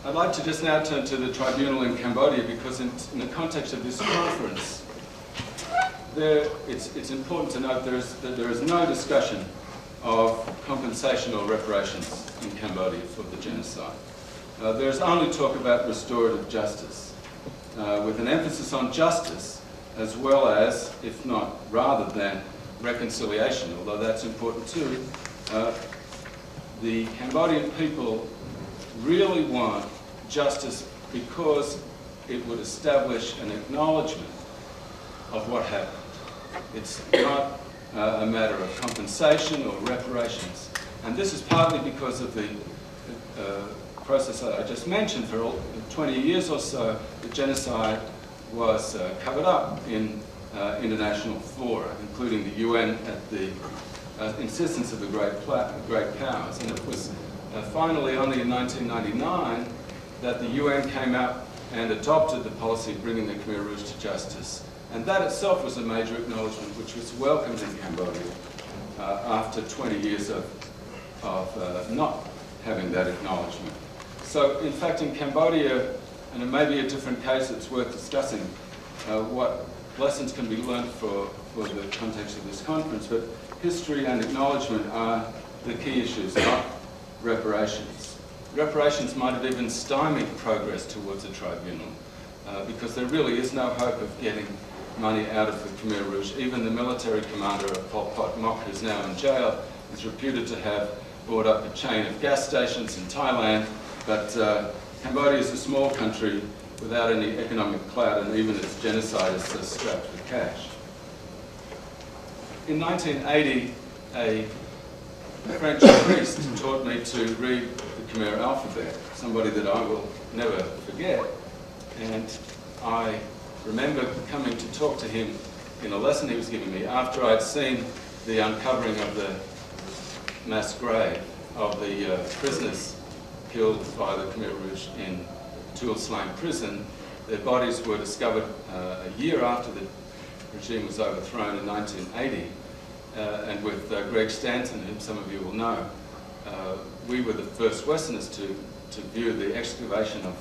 I'd like to just now turn to the tribunal in Cambodia, because in the context of this conference, it's important to note that there is no discussion of compensation or reparations in Cambodia for the genocide. There's only talk about restorative justice, with an emphasis on justice as well as, if not rather than, reconciliation, although that's important too. The Cambodian people really want justice because it would establish an acknowledgement of what happened. It's not a matter of compensation or reparations. And this is partly because of the process I just mentioned. For 20 years or so, the genocide was covered up in international fora, including the UN at the insistence of the great powers. And it was finally only in 1999 that the UN came out and adopted the policy of bringing the Khmer Rouge to justice. And that itself was a major acknowledgement which was welcomed in Cambodia after 20 years of not having that acknowledgement. So in fact in Cambodia, and it may be a different case, it's worth discussing what lessons can be learned for the context of this conference, but history and acknowledgement are the key issues, not reparations. Reparations might have even stymied progress towards a tribunal, because there really is no hope of getting money out of the Khmer Rouge. Even the military commander of Pol Pot, Mok, who's now in jail, is reputed to have brought up a chain of gas stations in Thailand, but Cambodia is a small country without any economic clout, and even its genocide is strapped with cash. In 1980, a French priest taught me to read the Khmer alphabet, somebody that I will never forget. And I remember coming to talk to him in a lesson he was giving me after I'd seen the uncovering of the mass grave of the prisoners killed by the Khmer Rouge in Tuol Sleng prison. Their bodies were discovered a year after the regime was overthrown in 1980. And with Greg Stanton, whom some of you will know, we were the first Westerners to view the excavation of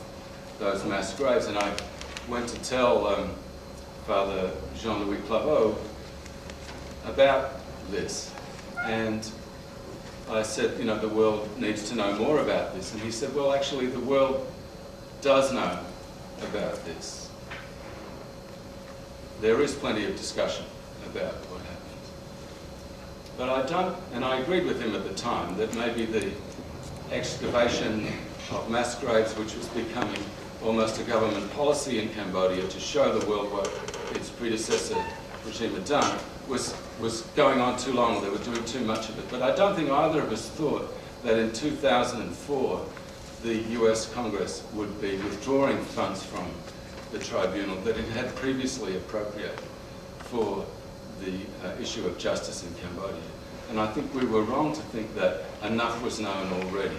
those mass graves. And I went to tell Father Jean-Louis Claveau about this. And I said, you know, the world needs to know more about this. And he said, well, actually, the world does know about this. There is plenty of discussion about what happened. But I don't, and I agreed with him at the time, that maybe the excavation of mass graves, which was becoming almost a government policy in Cambodia to show the world what its predecessor regime had done, was going on too long. They were doing too much of it. But I don't think either of us thought that in 2004 the US Congress would be withdrawing funds from the tribunal that it had previously appropriated for the issue of justice in Cambodia. And I think we were wrong to think that enough was known already.